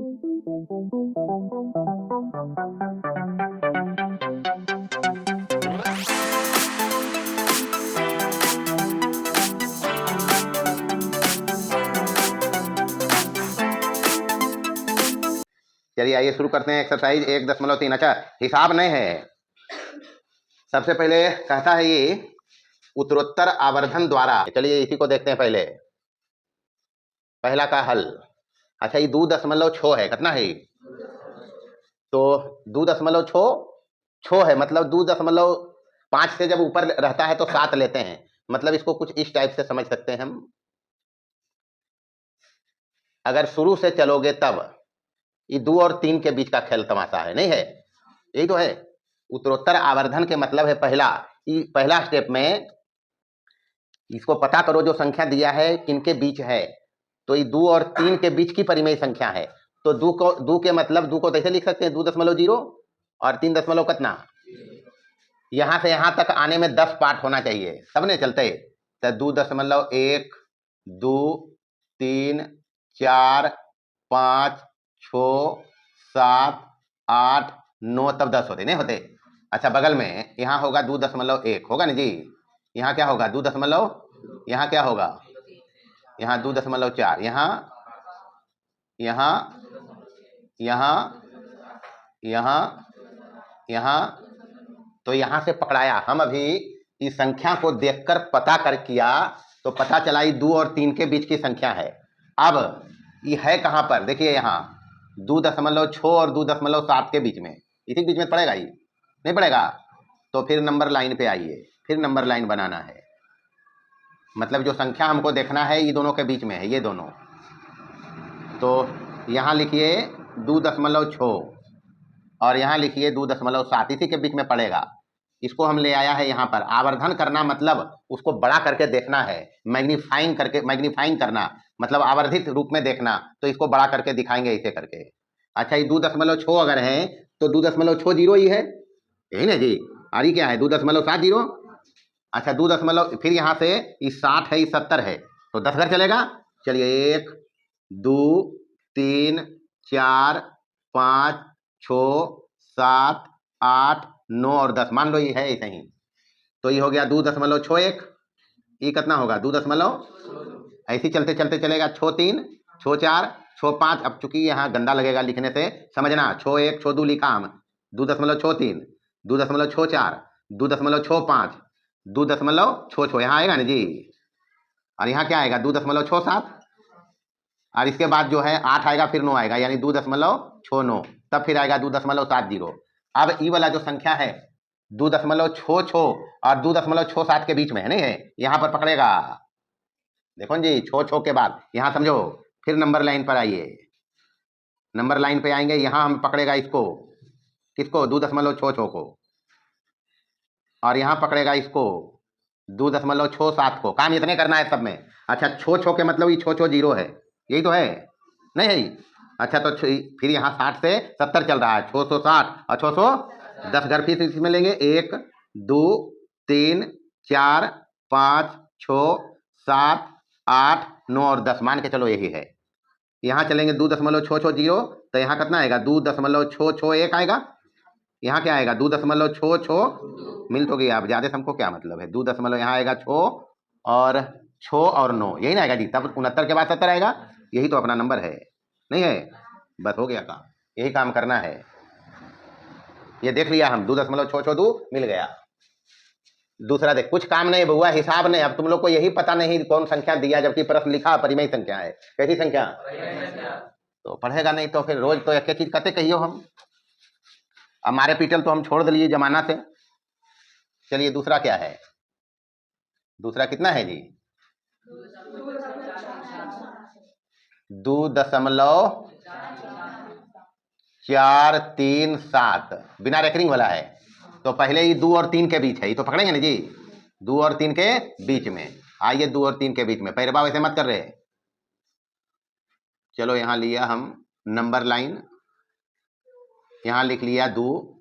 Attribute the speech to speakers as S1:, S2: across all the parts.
S1: चलिए आइए शुरू करते हैं एक्सरसाइज 1.3। अच्छा, हिसाब नहीं है। सबसे पहले कहता है ये उत्तरोत्तर आवर्धन द्वारा। चलिए इसी को देखते हैं पहले। पहला का हल। अच्छा, ये 2.6 है। कितना है? तो 2.6 है, मतलब 2.5 से जब ऊपर रहता है तो 7 लेते हैं। मतलब इसको कुछ इस टाइप से समझ सकते हैं हम। अगर शुरू से चलोगे तब ये 2 और 3 के बीच का खेल तमाशा है, नहीं है? यही तो है उत्तरोत्तर आवर्धन के मतलब है पहला स्टेप में इसको पता करो जो संख्या दिया है किनके बीच है। तो ये 2 और 3 के बीच की परिमेय संख्या है। तो 2 के मतलब 2 को कैसे लिख सकते हैं? 2.0 और 3 दशमलव कितना। यहां से यहां तक आने में 10 पार्ट होना चाहिए, तब नहीं चलते। तो 2.1 2 3 4 5 6 7 8 9 तब 10 होते नहीं होते। अच्छा, बगल में यहाँ होगा 2.1 होगा ना जी। यहाँ क्या होगा? 2 यहाँ क्या होगा? यहाँ 2.4 यहाँ यहाँ यहाँ यहाँ यहाँ। तो यहाँ से पकड़ाया हम। अभी इस संख्या को देखकर पता कर किया तो पता चला ये 2 और 3 के बीच की संख्या है। अब ये है कहाँ पर? देखिए यहाँ 2.6 और 2.7 के बीच में। इसी बीच में पड़ेगा? ये नहीं पड़ेगा। तो फिर नंबर लाइन पे आइए, फिर नंबर लाइन बनाना है। मतलब जो संख्या हमको देखना है ये दोनों के बीच में है, ये दोनों। तो यहाँ लिखिए 2.6 और यहाँ लिखिए 2.7, इसी के बीच में पड़ेगा। इसको हम ले आया है यहाँ पर। आवर्धन करना मतलब उसको बड़ा करके देखना है, मैग्नीफाइंग करना मतलब आवर्धित रूप में देखना। तो इसको बड़ा करके दिखाएंगे इसे करके। अच्छा, ये 2.6 अगर है तो 2.60 ही है, यही ना जी। और ये क्या है? 2.70। अच्छा, फिर यहाँ से ये 60 है, ये 70 है, तो 10 घर चलेगा। चलिए 1 2 3 4 5 6 7 8 9 और 10 मान लो ये है ऐसे ही। तो ये हो गया 2.61। ये कितना होगा? 2 ऐसे चलते चलते चलेगा। 6 3 6 4 6 5। अब चूंकि यहाँ गंदा लगेगा लिखने से, समझना 6 1 6 2 लिखा हम। 2.63 2.64 2.65 2.66 यहाँ आएगा ना जी। और यहाँ क्या आएगा? 2.67। और इसके बाद जो है 8 आएगा, फिर 9 आएगा, यानी 2.69। तब फिर आएगा 2.70। अब ये वाला जो संख्या है 2.66 और 2.67 के बीच में है, नहीं है? यहाँ पर पकड़ेगा। देखो जी, 6 के बाद यहाँ समझो। फिर नंबर लाइन पर आइए। नंबर लाइन पे आएंगे, यहाँ हम पकड़ेगा इसको। किसको? 2.66 को। और यहाँ पकड़ेगा इसको 2.67 को। काम इतने करना है सब में। अच्छा, 6 के मतलब ये 6 है, यही तो है, नहीं है? अच्छा, तो फिर यहाँ 60 से 70 चल रहा है। 660 और 610 घर फिर इसमें लेंगे। 1 2 3 4 5 6 7 8 9 और 10 मान के चलो यही है। यहाँ चलेंगे 2.660। तो यहाँ कितना आएगा? 2.661 आएगा। यहाँ क्या आएगा? 2.66 मिल तो गया। अब ज्यादा हमको क्या मतलब है? 2 यहाँ आएगा 6 और 9, यही ना आएगा जी। तब 69 के बाद 70 आएगा। यही तो अपना नंबर है, नहीं है? बस हो गया काम, यही काम करना है। ये देख लिया हम, 2.662 मिल गया। दूसरा देख, कुछ काम नहीं बुआ, हिसाब नहीं। अब तुम लोग को यही पता नहीं कौन संख्या दिया, जबकि प्रश्न लिखा परिमेय संख्या है। कैसी संख्या? तो पढ़ेगा नहीं तो फिर रोज तो एक चीज कहते कहियो हम। अब मारे पीटल तो हम छोड़ दिए जमाना से। चलिए दूसरा क्या है? दूसरा कितना है जी? 2.437 बिना रेकरिंग वाला है। तो पहले ये 2 और 3 के बीच है, ये तो पकड़ेंगे ना जी। 2 और 3 के बीच में आइए। 2 और 3 के बीच में पैरबा वैसे मत कर रहे। चलो यहाँ लिया हम नंबर लाइन, यहाँ लिख लिया 2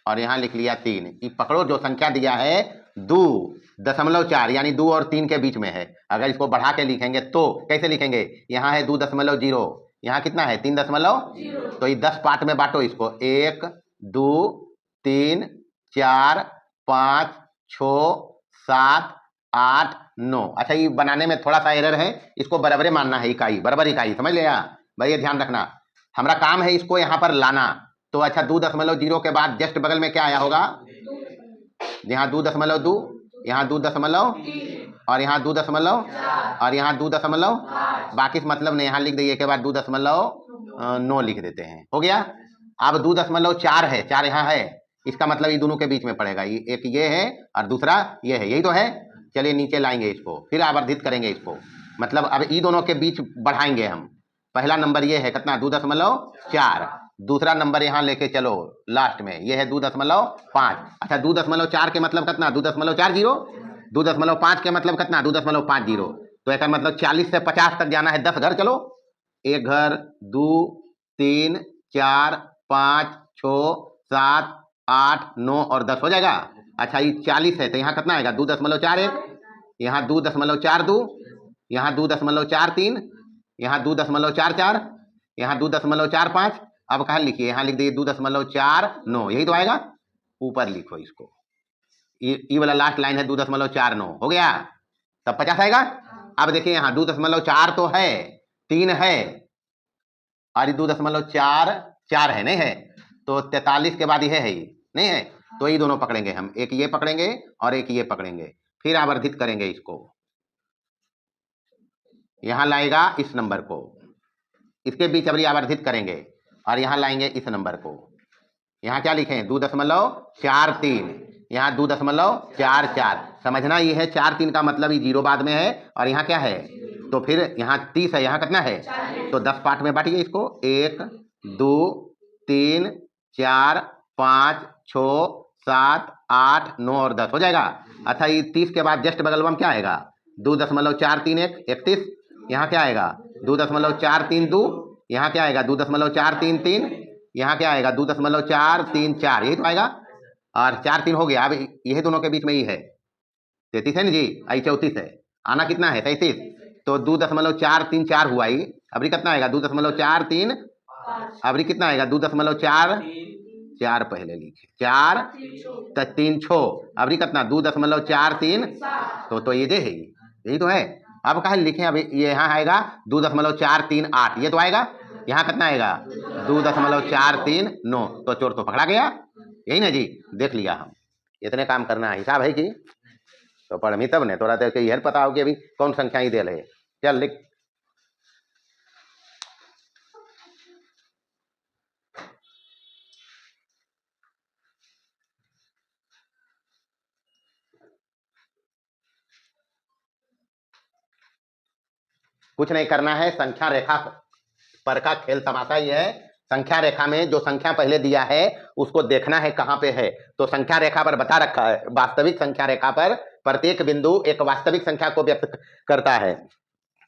S1: और यहाँ लिख लिया 3। ये पकड़ो जो संख्या दिया है 2.4, यानी 2 और 3 के बीच में है। अगर इसको बढ़ा के लिखेंगे तो कैसे लिखेंगे? यहाँ है 2.0, यहाँ कितना है 3.0, तो ये 10 पार्ट में बांटो इसको, 1 2 3 4 5 6 7 8 9। अच्छा, ये बनाने में थोड़ा सा एरर है, इसको बराबर मानना है, इकाई बराबर इकाई, समझ लिया भाई, ये ध्यान रखना। हमारा काम है इसको यहाँ पर लाना। तो अच्छा 2.0 के बाद जस्ट बगल में क्या आया होगा, यहाँ 2.2, यहाँ 2 और यहाँ 2 और यहाँ 2, बाकी मतलब नहीं, यहाँ लिख दिए के बाद 2.9 लिख देते हैं, हो गया। अब 2.4 है, 4 यहाँ है, इसका मतलब ये दोनों के बीच में पड़ेगा, एक ये है और दूसरा ये है, यही तो है। चलिए नीचे लाएंगे इसको, फिर आवर्धित करेंगे इसको, मतलब अब ये दोनों के बीच बढ़ाएंगे हम। पहला नंबर ये है कितना 2.4, दूसरा नंबर यहाँ लेके चलो लास्ट में, ये है 2.5। अच्छा 2.4 के मतलब कितना 2.40, 2.5 के मतलब कितना 2.50। तो एक मतलब 40 से 50 तक जाना है, 10 घर चलो, 1 घर 2 3 4 5 6 7 8 9 और 10 हो जाएगा। अच्छा ये 40 है, तो यहाँ कितना आएगा 2.41, यहाँ 2.42, यहाँ 2.43, यहाँ 2.44, यहाँ 2.45। अब कहाँ लिखिए, यहाँ लिख दिए 2.49, यही तो आएगा। ऊपर लिखो इसको, ये वाला लास्ट लाइन है 2.49, हो गया, तब 50 आएगा। अब देखिए यहाँ 2.4 तो है, 3 है और 2.44 है, नहीं है, तो 43 के बाद ये है, नहीं है, तो ये दोनों पकड़ेंगे हम, एक ये पकड़ेंगे और एक ये पकड़ेंगे, फिर आवर्धित करेंगे इसको, यहां लाएगा इस नंबर को, इसके बीच अभी आवर्धित करेंगे और यहां लाएंगे इस नंबर को। यहां क्या लिखे 2.43, यहाँ 2.44। समझना ये है 4 3 का मतलब ये 0 बाद में है, और यहाँ क्या है, तो फिर यहाँ 30 है, यहाँ कितना है, तो 10 पार्ट में बांटिए इसको, 1 2 3 4 5 6 7 8 9 और 10 हो जाएगा। अच्छा ये 30 के बाद जस्ट बगल में क्या आएगा 2.431, 31, यहाँ क्या आएगा 2.432, यहाँ क्या आएगा 2.433, यहाँ क्या आएगा 2.434, यही तो आएगा, और 4 3 हो गया। अब यही दोनों के बीच में ही है, 33 है ना जी, आई 34 है, आना कितना है 33, तो 2.434 हुआ ही, अभी कितना आएगा 2.43, अभी कितना आएगा 2.4 पहले लिखे, 4 3 6, अभी कितना 2.43, तो ये दे है, यही तो है। अब कहा लिखे, अभी ये यहाँ आएगा 2.438, ये तो आएगा, यहाँ कितना आएगा 2.439, तो चोर तो पकड़ा गया, यही ना जी, देख लिया हम, इतने काम करना है, हिसाब है कि तो पढ़मी तब ने तोरा तो यह पता हो कि अभी कौन संख्या ही दे रहे, चल लिख। कुछ नहीं करना है, संख्या रेखा पर का खेल तमाशा ही है। संख्या रेखा में जो संख्या पहले दिया है उसको देखना है कहां पे है, तो संख्या रेखा पर बता रखा है, वास्तविक संख्या रेखा पर प्रत्येक बिंदु एक वास्तविक संख्या को व्यक्त करता है।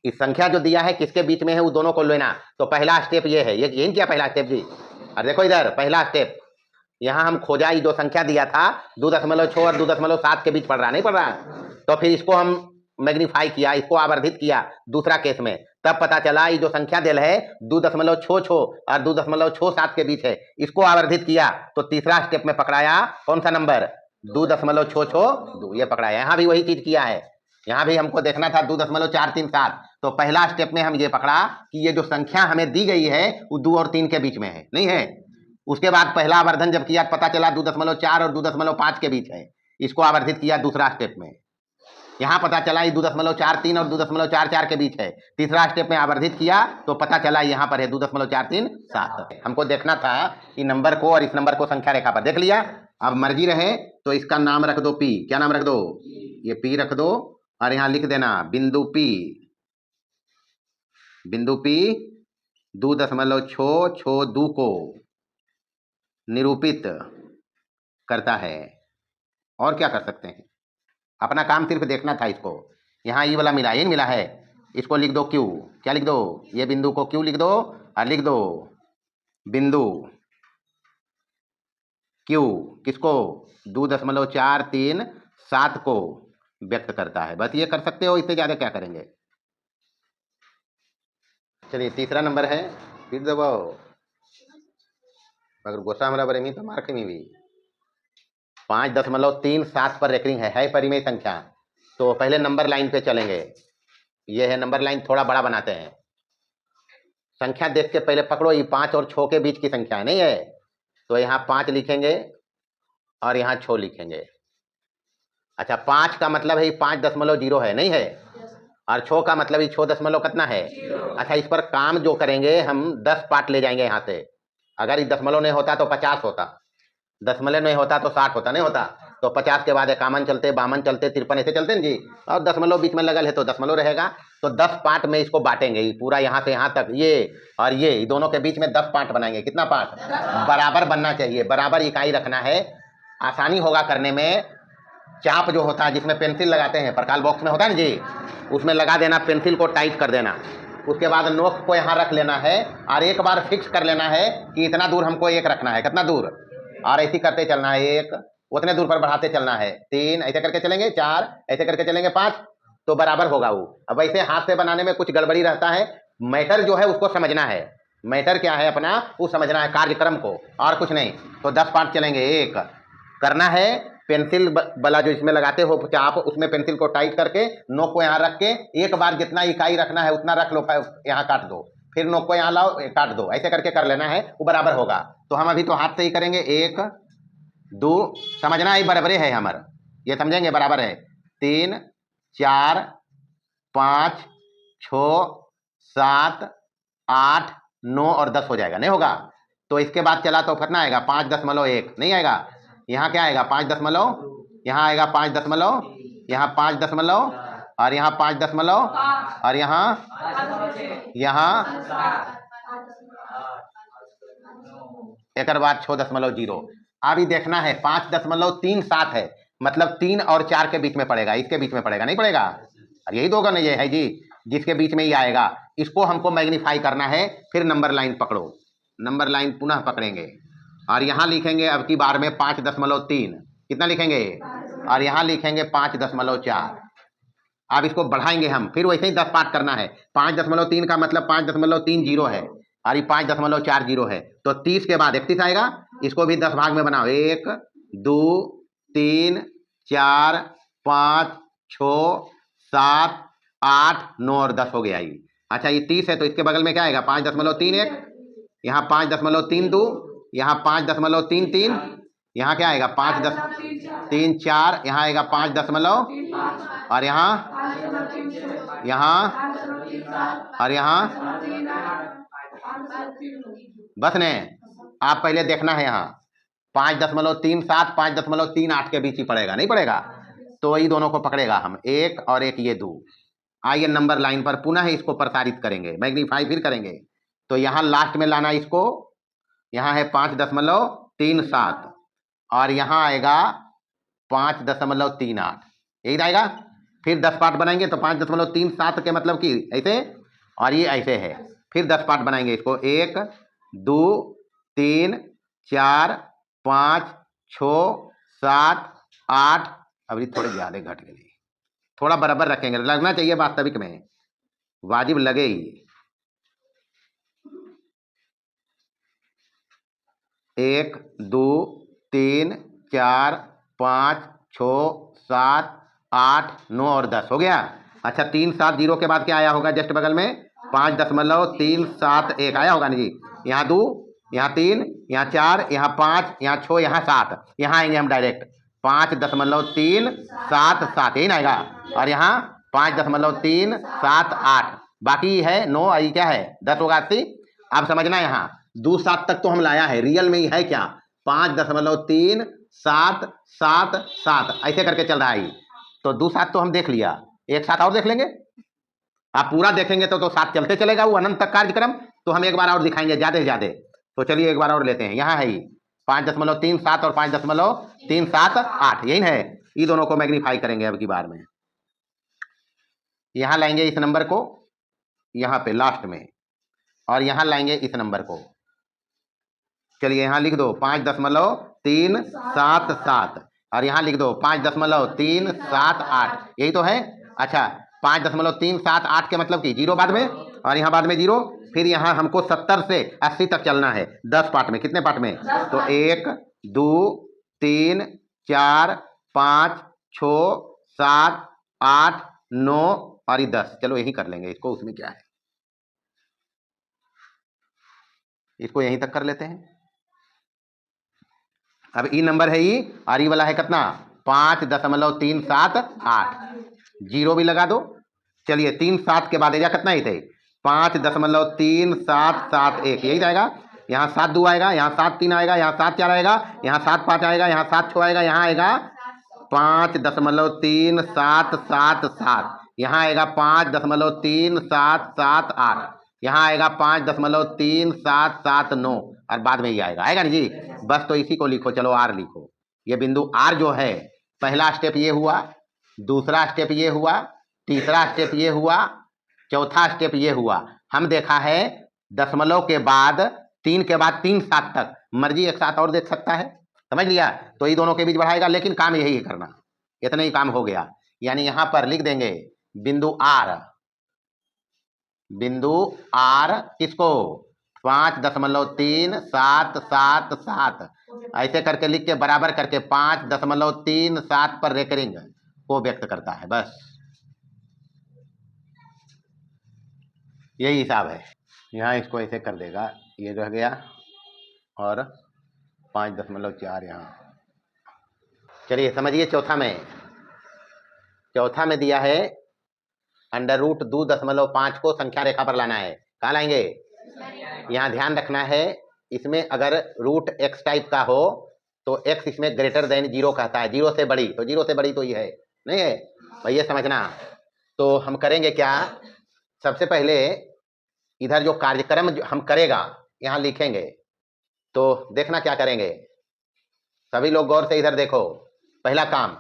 S1: इस संख्या जो दिया है किसके बीच में है वो दोनों को लेना। तो पहला स्टेप ये है, यही क्या पहला स्टेप जी, और देखो इधर पहला स्टेप, यहाँ हम खोजा ये जो संख्या दिया था 2.6 और 2.7 के बीच पड़ रहा, नहीं पड़ रहा, तो फिर इसको हम मैग्नीफाई किया, इसको आवर्धित किया दूसरा केस में, तब पता चला ये जो संख्या दिल है 2.66 और 2.67 के बीच है, इसको आवर्धित किया तो तीसरा स्टेप में पकड़ाया कौन सा नंबर 2.662, ये पकड़ाया। यहाँ भी वही चीज किया है, यहाँ भी हमको देखना था 2.437, तो पहला स्टेप में हम ये पकड़ा कि ये जो संख्या हमें दी गई है वो 2 और 3 के बीच में है, नहीं है। उसके बाद पहला आवर्धन जब किया पता चला 2.4 और 2.5 के बीच है, इसको आवर्धित किया दूसरा स्टेप में, यहाँ पता चला ये 2.43 और 2.44 के बीच है, तीसरा स्टेप में आवर्धित किया तो पता चला यहाँ पर है 2.437। हमको देखना था कि नंबर को और इस नंबर को संख्या रेखा पर देख लिया। अब मर्जी रहे तो इसका नाम रख दो पी, क्या नाम रख दो, ये पी रख दो, और यहाँ लिख देना बिंदु पी, बिंदु पी 2.662 को निरूपित करता है। और क्या कर सकते हैं, अपना काम सिर्फ देखना था इसको। यहाँ ये वाला मिला, ये मिला है, इसको लिख दो क्यू, क्या लिख दो, ये बिंदु को क्यू लिख दो, और लिख दो बिंदु क्यू किसको 2.437 को व्यक्त करता है। बस ये कर सकते हो, इससे ज्यादा क्या करेंगे। चलिए तीसरा नंबर है, फिर दबाओ अगर गोसा हमारा बरे में तो मार्क में भी 5.37 पर रेकरिंग है परिमेय संख्या। तो पहले नंबर लाइन पे चलेंगे, ये है नंबर लाइन, थोड़ा बड़ा बनाते हैं। संख्या देख के पहले पकड़ो, ये 5 और 6 के बीच की संख्या नहीं है, तो यहाँ 5 लिखेंगे और यहाँ 6 लिखेंगे। अच्छा 5 का मतलब है 5.0 है नहीं है, और 6 का मतलब 6 दशमलव कितना है। अच्छा इस पर काम जो करेंगे हम 10 पार्ट ले जाएंगे यहाँ से। अगर ये दशमलव नहीं होता तो 50 होता, दशमलव नहीं होता तो 60 होता, नहीं होता तो 50 के बाद 51 चलते, 52 चलते, 53 ऐसे चलते हैं जी, और दशमलव बीच में लगल है तो दशमलव रहेगा। तो 10 पार्ट में इसको बांटेंगे, पूरा यहाँ से यहाँ तक, ये और ये दोनों के बीच में 10 पार्ट बनाएंगे। कितना पार्ट, बराबर बनना चाहिए, बराबर इकाई रखना है, आसानी होगा करने में। चाप जो होता है जिसमें पेंसिल लगाते हैं, प्रकाल बॉक्स में होता है ना जी, उसमें लगा देना, पेंसिल को टाइट कर देना, उसके बाद नोक को यहाँ रख लेना है और एक बार फिक्स कर लेना है कि इतना दूर हमको एक रखना है, कितना दूर, और ऐसे करते चलना है, एक उतने दूर पर बढ़ाते चलना है, 3 ऐसे करके चलेंगे, 4 ऐसे करके चलेंगे, 5 तो बराबर होगा वो। अब ऐसे हाथ से बनाने में कुछ गड़बड़ी रहता है, मैटर जो है उसको समझना है, मैटर क्या है अपना वो समझना है, कार्यक्रम को, और कुछ नहीं। तो 10 पार्ट चलेंगे, एक करना है पेंसिल वाला जो इसमें लगाते हो चाप, उसमें पेंसिल को टाइट करके नोक को यहाँ रख के एक बार जितना इकाई रखना है उतना रख लो, यहाँ काट दो, फिर नोक को यहाँ लाओ काट दो, ऐसे करके कर लेना है, वो बराबर होगा। तो हम अभी तो हाथ से ही करेंगे, 1 2 समझना है बराबरे है हमारा, ये समझेंगे बराबर है, 3 4 5 6 7 8 9 और 10 हो जाएगा, नहीं होगा। तो इसके बाद चला तो कितना आएगा, 5.1 नहीं आएगा, यहाँ क्या आएगा 5 दशमलव, यहाँ आएगा 5 दशमलव, यहाँ 5 दशमलव, और यहाँ 5 दशमलव, और यहाँ एक बार 6.0। अभी देखना है 5.37 है, मतलब 3 और 4 के बीच में पड़ेगा, इसके बीच में पड़ेगा, नहीं पड़ेगा, और यही दोगा नहीं, ये है जी जिसके बीच में ही आएगा, इसको हमको मैग्नीफाई करना है। फिर नंबर लाइन पकड़ो, नंबर लाइन पुनः पकड़ेंगे और यहाँ लिखेंगे अब की बार में 5.3, कितना लिखेंगे, और यहाँ लिखेंगे 5.4। अब इसको बढ़ाएंगे हम, फिर वैसे ही 10 पार्ट करना है। 5.3 का मतलब 5.30 है, और ये 5.40 है, तो 30 के बाद 31 आएगा, इसको भी 10 भाग में बनाओ, 1 2 3 4 5 6 7 8 9 और 10 हो गया ये। अच्छा ये 30 है तो इसके बगल में क्या आएगा, 5.31, यहाँ 5.32, यहाँ 5.33, यहाँ क्या आएगा 5.34, यहाँ आएगा 5 दशमलव, और यहाँ और यहाँ बस ने आप पहले देखना है, यहाँ 5.37 5.38 के बीच ही पड़ेगा, नहीं पड़ेगा, तो ये दोनों को पकड़ेगा हम, एक और एक ये 2। आइए नंबर लाइन पर पुनः इसको प्रसारित करेंगे, मैग्नीफाई फिर करेंगे। तो यहाँ लास्ट में लाना इसको, यहाँ है 5.37 और यहाँ आएगा 5.38, यही आएगा। फिर 10 पार्ट बनाएंगे तो 5.37 के मतलब कि ऐसे, और ये ऐसे है। फिर 10 पार्ट बनाएंगे इसको, 1 2 3 4 5 6 7 8, अभी थोड़े ज़्यादा घट गए, थोड़ा बराबर रखेंगे, लगना चाहिए वास्तविक में, वाजिब लगे ही। 1 2 3 4 5 6 7 8 9 और 10 हो गया। अच्छा 370 के बाद क्या आया होगा, जस्ट बगल में 5.371 आया होगा ना जी, यहाँ 2 यहाँ 3 यहाँ 4 यहाँ 5 यहाँ 6 यहाँ 7, यहाँ आएंगे हम डायरेक्ट 5.377, यही ना आएगा, और यहाँ 5.378, बाकी है 9, आई क्या है 10 होगा 80। अब समझना यहाँ 2-7 तक तो हम लाया है, रियल में ही है क्या 5.377 ऐसे करके चल रहा है। तो 2-7 तो हम देख लिया, 1-7 और देख लेंगे, आप पूरा देखेंगे तो 7 चलते चलेगा वो अनंत तक कार्यक्रम। तो हम एक बार और दिखाएंगे ज़्यादा से ज़्यादा, तो चलिए एक बार और लेते हैं। यहाँ है 5.37 और 5.378, यही है, ये दोनों को मैग्नीफाई करेंगे अब की बार में। यहाँ लाएंगे इस नंबर को यहाँ पे लास्ट में, और यहाँ लाएंगे इस नंबर को, चलिए यहाँ लिख दो 5.377 और यहाँ लिख दो 5.378, यही तो है। अच्छा 5.378 के मतलब कि 0 बाद में, और यहाँ बाद में 0, फिर यहाँ हमको 70 से 80 तक चलना है 10 पार्ट में। कितने पार्ट में? तो 1 2 3 4 5 6 7 8 9 और ये 10। चलो यही कर लेंगे इसको, उसमें क्या है, इसको यहीं तक कर लेते हैं। अब ई नंबर है ई और ई वाला है कितना? 5.378। जीरो भी लगा दो। चलिए 3 7 के बाद एजा कितना ही थे? 5.3771 यही जाएगा। यहाँ 7 2 आएगा, यहाँ 7 3 आएगा, यहाँ 7 4 आएगा, यहाँ 7 5 आएगा, यहाँ 7 6 आएगा, यहाँ आएगा 5.3777। यहाँ आएगा 5.3778। यहाँ आएगा 5.3779 और बाद में ही आएगा ना जी। बस तो इसी को लिखो। चलो आर लिखो। ये बिंदु आर जो है, पहला स्टेप ये हुआ, दूसरा स्टेप ये हुआ, तीसरा स्टेप ये हुआ, चौथा स्टेप ये हुआ। हम देखा है दशमलव के बाद 3 के बाद 3 7 तक, मर्जी एक साथ और देख सकता है, समझ लिया? तो ये दोनों के बीच बढ़ाएगा, लेकिन काम यही है करना। इतना ही काम हो गया। यानी यहां पर लिख देंगे बिंदु आर, बिंदु आर किसको? 5.3777 ऐसे करके लिख के बराबर करके 5.37 पर रेकरिंग को व्यक्त करता है। बस यही हिसाब है। यहाँ इसको ऐसे कर देगा, ये रह गया और 5.4 यहाँ। चलिए समझिए चौथा में दिया है √2.5 को संख्या रेखा पर लाना है। कहाँ लाएंगे? यहाँ ध्यान रखना है, इसमें अगर रूट x टाइप का हो तो x इसमें ग्रेटर देन 0 कहता है। 0 से बड़ी, तो 0 से बड़ी तो ये है, नहीं है भाई, ये समझना। तो हम करेंगे क्या, सबसे पहले इधर जो कार्यक्रम हम करेगा यहाँ लिखेंगे। तो देखना क्या करेंगे, सभी लोग गौर से इधर देखो। पहला काम,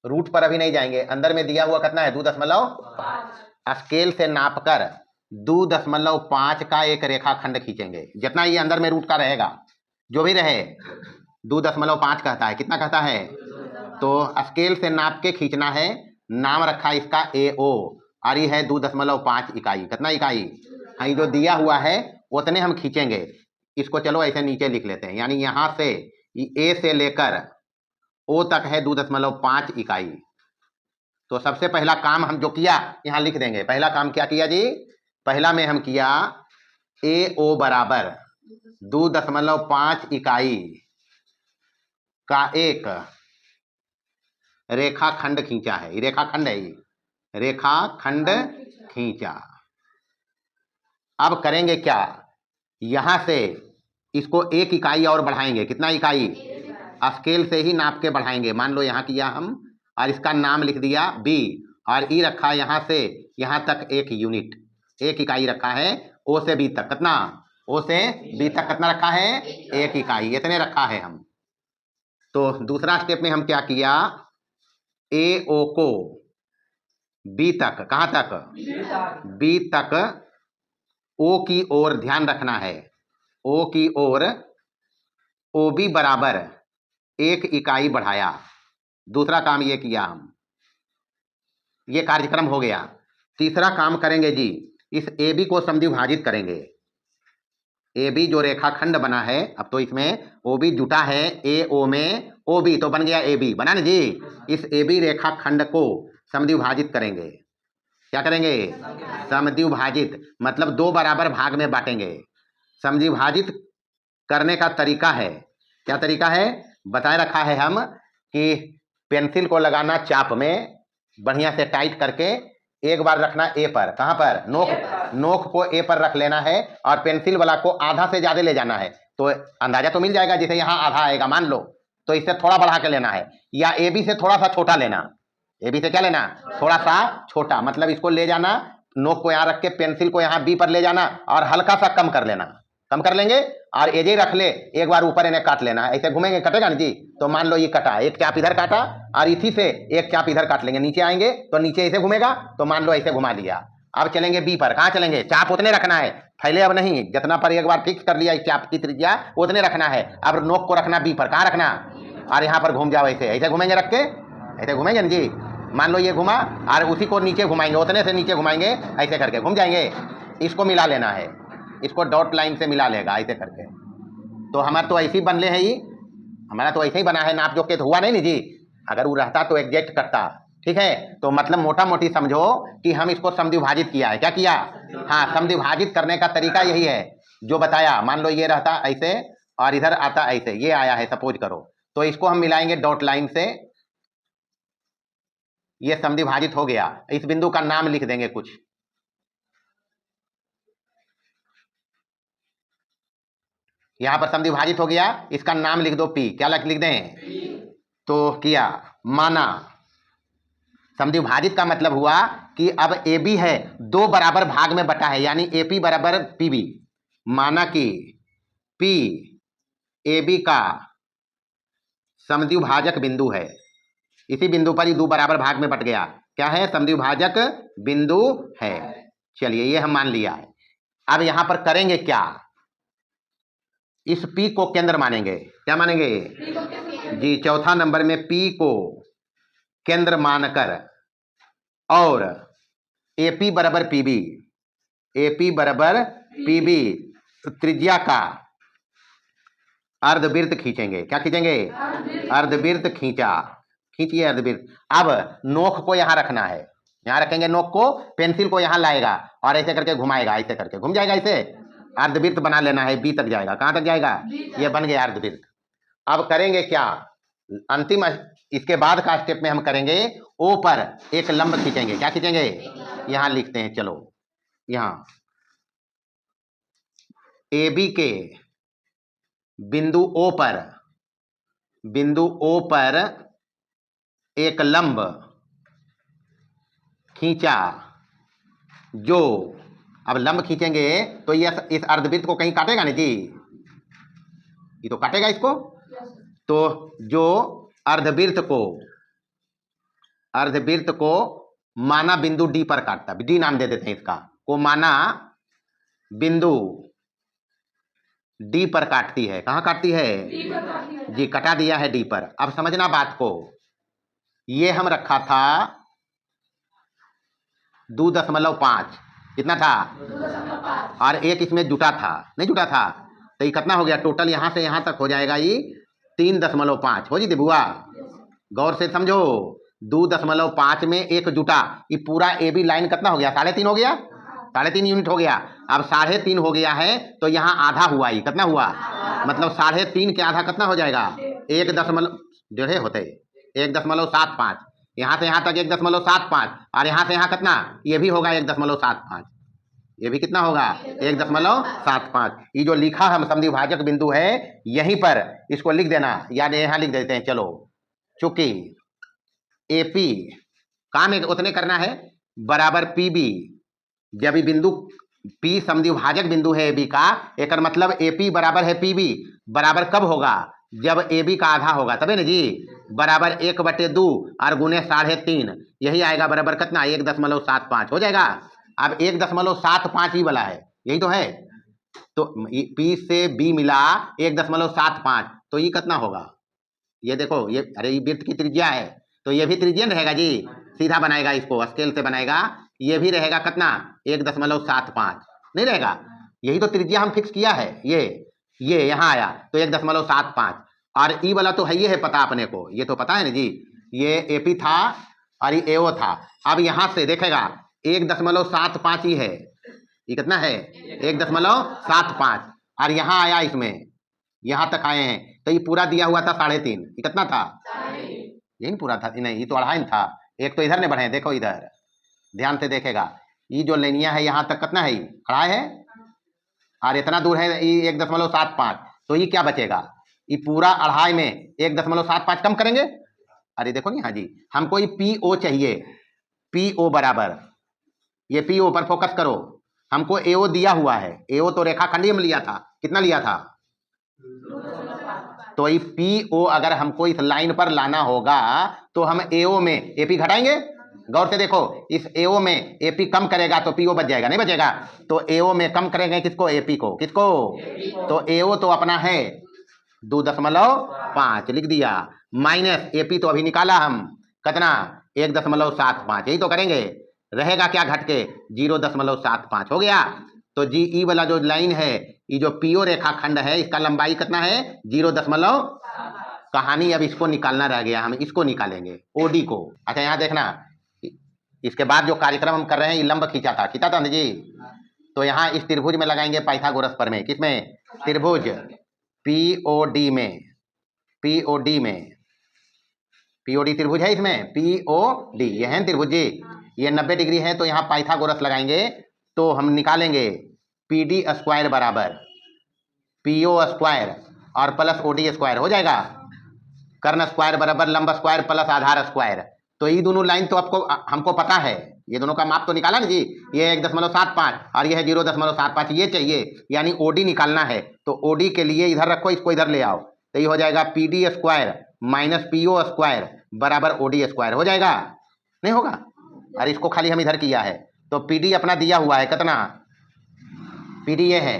S1: रूट पर अभी नहीं जाएंगे, अंदर में दिया हुआ कितना है? 2.5। स्केल से नापकर 2.5 का एक रेखाखंड खींचेंगे। जितना ये अंदर में रूट का रहेगा, जो भी रहे, 2.5 कहता है। कितना कहता है? तो स्केल से नाप के खींचना है। नाम रखा इसका AO और ये है 2.5 इकाई। कितना इकाई? हाँ, जो दिया हुआ है उतने हम खींचेंगे। इसको चलो ऐसे नीचे लिख लेते हैं। यानी यहां से A से लेकर O तक है 2.5 इकाई। तो सबसे पहला काम हम जो किया यहां लिख देंगे। पहला काम क्या किया जी? पहला में हम किया AO बराबर 2.5 इकाई का एक रेखाखंड खींचा है। रेखाखंड है ये, रेखाखंड खींचा। अब करेंगे क्या, यहां से इसको 1 इकाई और बढ़ाएंगे। कितना इकाई? स्केल से ही नाप के बढ़ाएंगे। मान लो यहां किया हम और इसका नाम लिख दिया B और E रखा यहां से यहां तक 1 यूनिट, 1 इकाई रखा है। O से B तक कितना? O से B तक कितना रखा है? 1 इकाई, इतने रखा है हम। तो दूसरा स्टेप में हम क्या किया, AO को B तक, कहां तक? B तक O की ओर ध्यान रखना है, O की ओर OB बराबर 1 इकाई बढ़ाया। दूसरा काम ये किया हम, ये कार्यक्रम हो गया। तीसरा काम करेंगे जी, इस AB को समद्विभाजित करेंगे। AB जो रेखाखंड बना है, अब तो इसमें OB जुटा है AO में OB, तो बन गया AB, बना ना जी। इस AB रेखाखंड को समद्विभाजित करेंगे। क्या करेंगे? समद्विभाजित, मतलब 2 बराबर भाग में बांटेंगे। समद्विभाजित करने का तरीका है, क्या तरीका है बताए रखा है हम, कि पेंसिल को लगाना चाप में बढ़िया से टाइट करके, एक बार रखना A पर। कहां पर? नोक को A पर रख लेना है और पेंसिल वाला को आधा से ज्यादा ले जाना है। तो अंदाजा तो मिल जाएगा, जैसे यहां आधा आएगा मान लो, तो इससे थोड़ा बढ़ा के लेना है, या AB से थोड़ा सा छोटा लेना। AB से क्या लेना? थोड़ा सा छोटा, मतलब इसको ले जाना, नोक को यहां रख के पेंसिल को यहां B पर ले जाना और हल्का सा कम कर लेना, कम कर लेंगे और एजे रख ले, एक बार ऊपर इन्हें काट लेना है। ऐसे घूमेंगे, कटेगा ना जी। तो मान लो ये कटा, एक चाप इधर काटा और इसी से एक चाप इधर काट लेंगे। नीचे आएंगे तो नीचे ऐसे घूमेगा, तो मान लो ऐसे घुमा लिया। अब चलेंगे B पर। कहाँ चलेंगे? चाप उतने रखना है, फैले अब नहीं, जितना पर एक बार फिक्स कर लिया इस चाप की त्रिज्या उतने रखना है। अब नोक को रखना B पर। कहाँ रखना? और यहाँ पर घूम जाओ, ऐसे ऐसे घूमेंगे, रख के ऐसे घूमेंगे ना जी। मान लो ये घुमा और उसी को नीचे घुमाएंगे, उतने से नीचे घुमाएंगे, ऐसे करके घूम जाएंगे। इसको मिला लेना है, इसको डॉट लाइन से मिला लेगा ऐसे करके। तो हमारा तो ऐसे ही बनले है, ये हमारा तो ऐसे ही बना है, नाप जोख के तो हुआ नहीं नी जी। अगर वो रहता तो एग्जैक्ट करता, ठीक है। तो मतलब मोटा मोटी समझो कि हम इसको समद्विभाजित किया है। क्या किया? हाँ, समद्विभाजित करने का तरीका यही है जो बताया। मान लो ये रहता ऐसे और इधर आता ऐसे, ये आया है सपोज करो, तो इसको हम मिलाएंगे डॉट लाइन से, ये समद्विभाजित हो गया। इस बिंदु का नाम लिख देंगे कुछ, यहां पर समद्विभाजित हो गया, इसका नाम लिख दो पी। क्या लिख दें? तो किया, माना समद्विभाजित का मतलब हुआ कि अब ए बी है, दो बराबर भाग में बटा है, यानी ए पी बराबर पी बी। माना कि पी ए बी का समद्विभाजक बिंदु है, इसी बिंदु पर ही दो बराबर भाग में बट गया। क्या है? समद्विभाजक बिंदु है। चलिए ये हम मान लिया है। अब यहां पर करेंगे क्या? इस P को केंद्र मानेंगे। क्या मानेंगे? जी, चौथा नंबर में P को केंद्र मानकर और AP बराबर PB, AP बराबर PB त्रिज्या का अर्धवृत्त खींचेंगे। क्या खींचेंगे? अर्धवृत्त खींचा, खींचिए अर्धवृत्त। अब नोक को यहां रखना है, यहां रखेंगे नोक को, पेंसिल को यहां लाएगा और ऐसे करके घुमाएगा, ऐसे करके घूम जाएगा, ऐसे अर्धवृत्त बना लेना है, बी तक जाएगा। कहां तक जाएगा? ये बन गया अर्धवृत्त। अब करेंगे क्या? अंतिम इसके बाद का स्टेप में हम करेंगे ओ पर एक लंब खींचेंगे। क्या खींचेंगे? यहां लिखते हैं, चलो यहां ए बी के बिंदु ओ पर एक लंब खींचा, जो अब लंब खींचेंगे तो ये इस अर्धवृत्त को कहीं काटेगा नहीं जी, ये तो काटेगा इसको। तो जो अर्धवृत्त को माना बिंदु डी पर काटता, डी नाम दे देते हैं इसका, को माना बिंदु डी पर काटती है। कहां काटती है? जी, कटा दिया है डी पर। अब समझना बात को, ये हम रखा था 2.5, कितना था? 2.5, और एक इसमें जुटा था, नहीं जुटा था, तो ये कितना हो गया टोटल? यहां से यहां तक हो जाएगा ये 3.5 हो जी बुआ। गौर से समझो, 2.5 में एक जुटा, ये पूरा ए बी लाइन कितना हो गया? 3.5 हो गया, 3.5 यूनिट हो गया। अब 3.5 हो गया है तो यहाँ आधा हुआ, ये कितना हुआ? मतलब 3.5 के आधा कितना हो जाएगा? 1.5 होते, 1.75। यहाँ से यहाँ तक 1.75, और यहाँ से यहाँ कितना? ये भी होगा 1.75, ये भी कितना होगा? 1.75। ये जो लिखा हम समद्विभाजक बिंदु है, यहीं पर इसको लिख देना, याद यहाँ लिख देते हैं। चलो, चूंकि एपी काम उतने करना है बराबर पीबी, जब ये बिंदु P समद्विभाजक बिंदु है AB का, एक मतलब AP बराबर है PB, बराबर कब होगा? जब AB का आधा होगा, तबे ना जी। बराबर 1/2 और गुने 3.5, यही आएगा बराबर कितना? 1.75 हो जाएगा। अब 1.75 ही वाला है, यही तो है। तो P से B मिला 1.75, तो ये कितना होगा? ये देखो, ये अरे ये वृत्त की त्रिज्या है, तो ये भी त्रिज्या रहेगा जी, सीधा बनाएगा, इसको स्केल से बनाएगा, ये भी रहेगा कितना? 1.75 नहीं रहेगा? यही तो त्रिज्या हम फिक्स किया है। ये यहाँ आया तो 1.75, और ई वाला तो है, ये है पता अपने को, ये तो पता है ना जी, ये एपी था और ये एओ था। अब यहाँ से देखेगा 1.75 ही है, ये कितना है? 1.75, और यहाँ आया, इसमें यहाँ तक आए हैं, तो ये पूरा दिया हुआ था 3.5, ये कितना था? यही पूरा था, नहीं ये तो 2.5 था, एक तो इधर ने बढ़े, देखो इधर ध्यान से देखेगा, ये जो लाइनिया है यहाँ तक कितना है? 2.5 है, और इतना दूर है ये 1.75, तो ये क्या बचेगा? ये पूरा 2.5 में 1.75 कम करेंगे। अरे देखो नहीं, हाँ जी, हमको ये PO चाहिए, PO बराबर, ये PO पर फोकस करो, हमको AO दिया हुआ है, AO तो रेखाखंडीय में लिया था, कितना लिया था? तो ये PO अगर हमको इस लाइन पर लाना होगा तो हम AO में AP घटाएंगे। गौर से देखो, इस AO में AP कम करेगा तो PO बच जाएगा, नहीं बचेगा? तो AO में कम करेंगे किसको? AP को। किसको? तो AO तो अपना है 2.5 लिख दिया, माइनस AP तो अभी निकाला हम, कितना? 1.75, यही तो करेंगे। रहेगा क्या घट के 0.75 हो गया। तो जी ई वाला जो लाइन है, ये जो पीओ रेखाखंड है, इसका लंबाई कितना है 0. कहानी अब इसको निकालना रह गया, हम इसको निकालेंगे ओडी को। अच्छा यहाँ देखना, इसके बाद जो कार्यक्रम हम कर रहे हैं ये लंब खींचा था जी। तो यहाँ इस त्रिभुज में लगाएंगे पाइथागोरस प्रमेय, किसमें त्रिभुज पीओडी में, पीओडी में, पीओडी त्रिभुज है इसमें, पीओडी ये है त्रिभुज जी, ये 90 डिग्री है। तो यहाँ पाइथागोरस लगाएंगे तो हम निकालेंगे पीडी स्क्वायर बराबर पीओ स्क्वायर और प्लस ओडी स्क्वायर हो जाएगा, कर्ण स्क्वायर बराबर लंब स्क्वायर प्लस आधार स्क्वायर। तो ये दोनों लाइन तो आपको हमको पता है, ये दोनों का माप तो निकाला ना जी, ये 1.75 और ये है 0.75, ये चाहिए, यानी ओडी निकालना है। तो ओडी के लिए इधर रखो, इसको इधर ले आओ, तो ये हो जाएगा PD square minus PO square बराबर ओडी स्क्वायर हो जाएगा, नहीं होगा। और इसको खाली हम इधर किया है, तो पीडी अपना दिया हुआ है कितना, पीडी ये है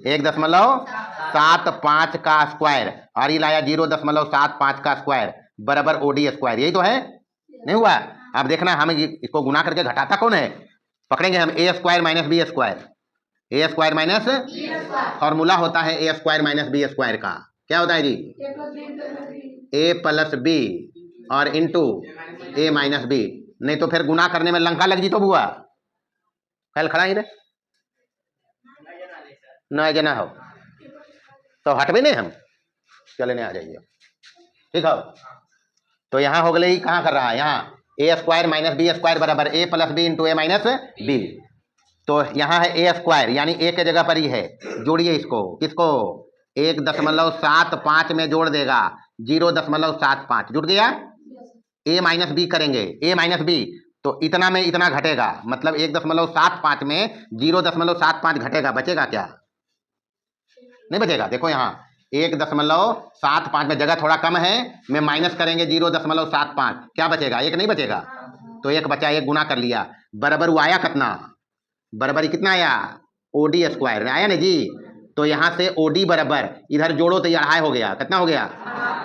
S1: 1.75 का स्क्वायर और ये लाया 0.75 का स्क्वायर बराबर ओडी स्क्वायर, यही तो है, नहीं हुआ। अब देखना हम इसको गुना करके घटाता कौन है, पकड़ेंगे हम ए स्क्वायर माइनस बी स्क्वायर, ए स्क्वायर माइनस फॉर्मूला होता है ए स्क्वायर माइनस बी स्क्वायर का, क्या होता है जी ए प्लस बी और इंटू ए माइनस बी। नहीं तो फिर गुना करने में लंका लग जी तो बुआ कल खड़ा ही रहे न जना हो तो हटवे नहीं हम, चले नहीं आ जाइए, ठीक है। तो यहाँ हो गए, कहाँ कर रहा है, यहाँ ए स्क्वायर माइनस बी स्क्वायर बराबर ए प्लस बी इंटू ए माइनस बी। तो यहाँ है ए स्क्वायर, यानी ए के जगह पर ही है, जोड़िए इसको, किसको 1.75 में जोड़ देगा 0.75, जुड़ गया। ए माइनस बी करेंगे, ए माइनस बी, तो इतना में इतना घटेगा, मतलब 1.75 में 0.75 घटेगा, बचेगा क्या, नहीं बचेगा। देखो यहाँ 1.75 में जगह थोड़ा कम है, में माइनस करेंगे 0.75, क्या बचेगा, एक नहीं बचेगा, तो एक बचा, एक गुना कर लिया, बराबर वो आया कितना, बराबर कितना आया ओडी स्क्वायर आया ना जी। तो यहाँ से ओडी बराबर इधर जोड़ो तो ये 2.5 हो गया, कितना हो गया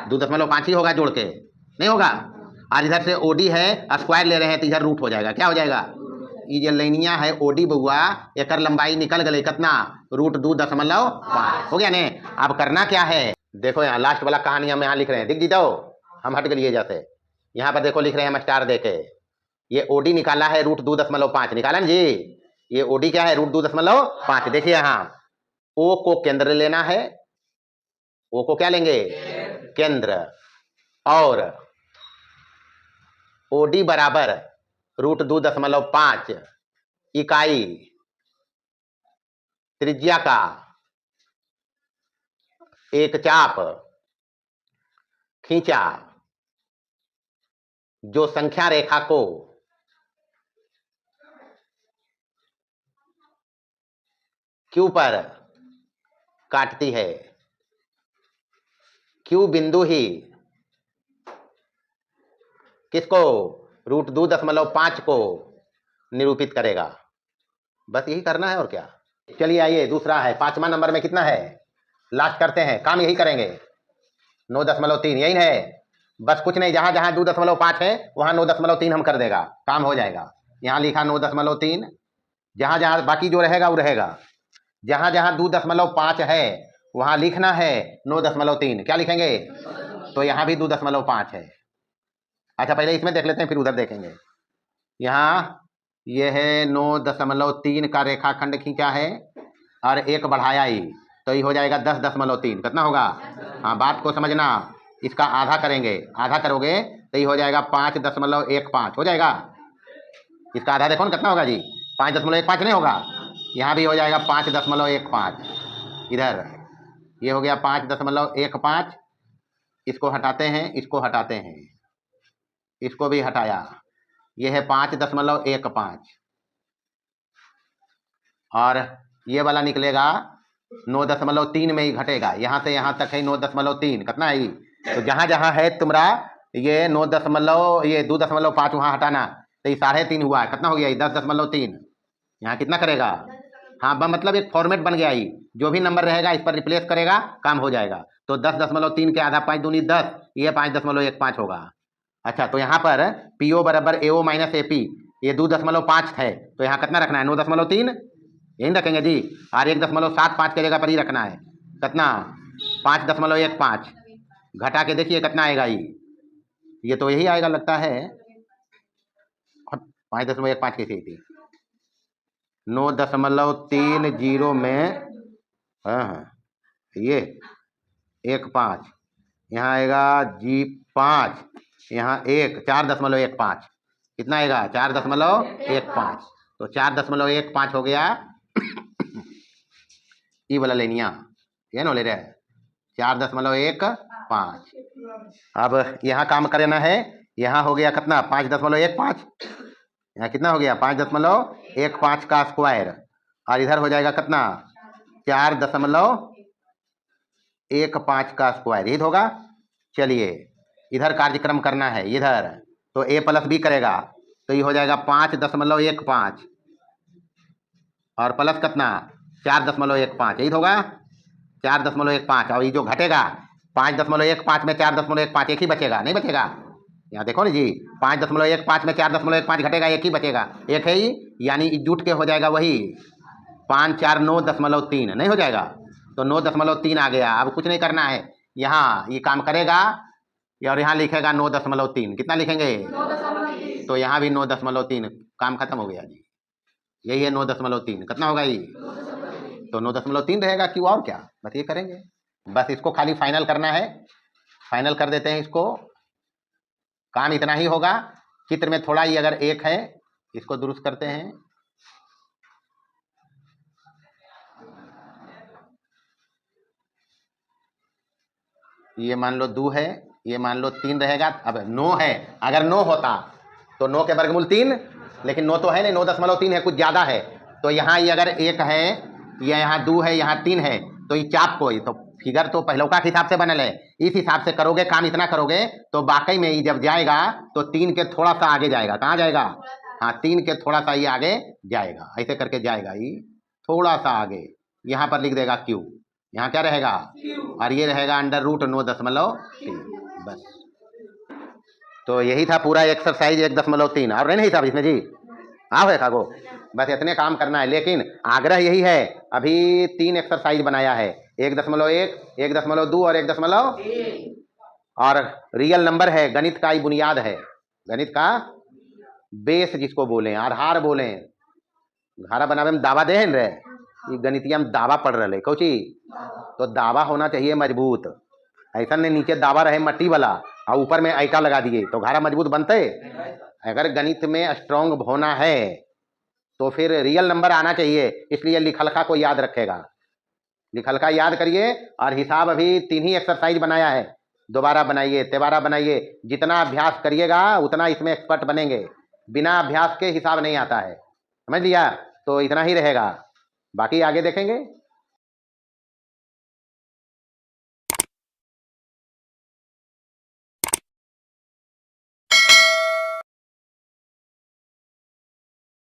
S1: 2.5 ही होगा, जोड़ के नहीं होगा। और इधर से ओडी है स्क्वायर ले रहे हैं तो इधर रूट हो जाएगा, क्या हो जाएगा, ये जो लाइनिया है ओडी बउआ, एक लंबाई निकल गई कितना √2.5 हो गया ने। अब करना क्या है, देखो यहाँ लास्ट वाला कहानी हम यहाँ लिख रहे हैं, दिख जीतो हम हट गए जैसे, यहाँ पर देखो लिख रहे हैं हम स्टार देके, ये ओडी निकाला है √2.5 निकाला ना जी, ये ओडी क्या है √2.5। देखिए यहाँ ओ को केंद्र लेना है, ओ को क्या लेंगे केंद्र, और ओडी बराबर √2.5 इकाई त्रिज्या का एक चाप खींचा जो संख्या रेखा को क्यू पर काटती है, क्यू बिंदु ही किसको √2.5 को निरूपित करेगा, बस यही करना है और क्या। चलिए आइए दूसरा है, 5वां नंबर में कितना है, लास्ट करते हैं, काम यही करेंगे 9.3 यही है, बस कुछ नहीं, जहां जहां 2.5 है वहां 9.3 हम कर देगा, काम हो जाएगा। यहाँ लिखा 9.3, जहां जहां बाकी जो रहेगा वो रहेगा, जहां जहां 2.5 है वहां लिखना है 9.3, क्या लिखेंगे, तो यहाँ भी 2.5 है। अच्छा पहले इसमें देख लेते हैं फिर उधर देखेंगे। यहाँ ये है 9.3 का रेखाखंड खींचा है और एक बढ़ाया ही, तो ये हो जाएगा 10.3, कितना होगा, हाँ बात को समझना, इसका आधा करेंगे, आधा करोगे तो ये हो जाएगा 5.15 हो जाएगा, इसका आधा देखो ना कितना होगा जी 5.15 नहीं होगा, यहाँ भी हो जाएगा 5.15, इधर ये हो गया 5.15, इसको हटाते हैं, इसको हटाते हैं, इसको भी हटाया, ये है 5.15 और ये वाला निकलेगा 9.3 में ही घटेगा, यहाँ से यहाँ तक है 9.3, कितना है, तो जहाँ जहाँ है तुम्हारा ये 2.5 वहाँ हटाना, तो ये 3.5 हुआ, कितना हो गया ये 10.3, यहाँ कितना करेगा, हाँ मतलब एक फॉर्मेट बन गया, ही जो भी नंबर रहेगा इस पर रिप्लेस करेगा, काम हो जाएगा। तो 10.3 के आधा 5 दूनी 10, ये 5.15 होगा। अच्छा तो यहाँ पर पीओ बराबर एओ माइनस एपी, ये 2.5 है तो यहाँ कितना रखना है 9.3 यही रखेंगे जी। और 1.75 की जगह पर ही रखना है कितना 5.15 घटा के देखिए कितना आएगा ये तो यही आएगा लगता है 5.15 कैसे थी 9.30 में हाँ ये 1.5 यहाँ आएगा जी 5 यहाँ 4.15 कितना आएगा 4.15 तो 4.15 हो गया ई वाला लेनिया ये नो ले रहे 4.15 अब यहाँ काम करना है यहाँ हो गया कितना 5.15 यहाँ कितना हो गया 5.15 का स्क्वायर और इधर हो जाएगा कितना 4.15 का स्क्वायर यही होगा। चलिए इधर कार्यक्रम करना है इधर तो a प्लस बी करेगा तो ये हो जाएगा 5.15 और प्लस कितना 4.15 यही होगा 4.15 और ये जो घटेगा 5.15 में 4.15 एक ही बचेगा नहीं बचेगा यहाँ देखो ना जी 5.15 में 4.15 घटेगा एक ही बचेगा एक है ही यानी जुट के हो जाएगा वही 5 4 9.3 नहीं हो जाएगा तो 9.3 आ गया। अब कुछ नहीं करना है यहाँ ये काम करेगा और यहाँ लिखेगा 9.3 कितना लिखेंगे 9.3 तो यहाँ भी 9.3 काम खत्म हो गया जी यही है 9.3 कितना होगा ये तो 9.3 रहेगा क्यों और क्या बस ये करेंगे बस इसको खाली फाइनल करना है फाइनल कर देते हैं इसको काम इतना ही होगा। चित्र में थोड़ा ही अगर एक है इसको दुरुस्त करते हैं ये मान लो 2 है ये मान लो 3 रहेगा अब 9 है अगर 9 होता तो 9 के वर्गमूल 3 लेकिन 9 तो है नहीं 9.3 है कुछ ज़्यादा है तो यहाँ ये अगर 1 है या यहाँ 2 है यहाँ 3 है तो ये चाप को तो फिगर तो पहलौका के हिसाब से बनल है इस हिसाब से करोगे काम इतना करोगे तो वाकई में ये जब जाएगा तो 3 के थोड़ा सा आगे जाएगा कहाँ जाएगा हाँ 3 के थोड़ा सा ये आगे जाएगा ऐसे करके जाएगा ये थोड़ा सा आगे यहाँ पर लिख देगा क्यू यहाँ क्या रहेगा और ये रहेगा √9.3 बस। तो यही था पूरा एक्सरसाइज 1.3 और नहीं साहब इसमें जी हाँ है खागो बस इतने काम करना है लेकिन आग्रह यही है अभी 3 एक्सरसाइज बनाया है 1.1 1.2 और 1.1 और रियल नंबर है गणित का ही बुनियाद है गणित का बेस जिसको बोले आधार बोले घारा बनावे में दावा दे रे ये गणितिया में दावा पड़ रहे कौची तो दावा होना चाहिए मजबूत ऐसा नहीं नीचे दावा रहे मट्टी वाला और ऊपर में ऐटा लगा दिए तो घारा मजबूत बनते अगर गणित में स्ट्रॉन्ग होना है तो फिर रियल नंबर आना चाहिए इसलिए लिखलखा को याद रखेगा लिखलखा याद करिए और हिसाब अभी 3 ही एक्सरसाइज बनाया है दोबारा बनाइए तिबारा बनाइए जितना अभ्यास करिएगा उतना इसमें एक्सपर्ट बनेंगे बिना अभ्यास के हिसाब नहीं आता है समझ लिया तो इतना ही रहेगा बाकी आगे देखेंगे।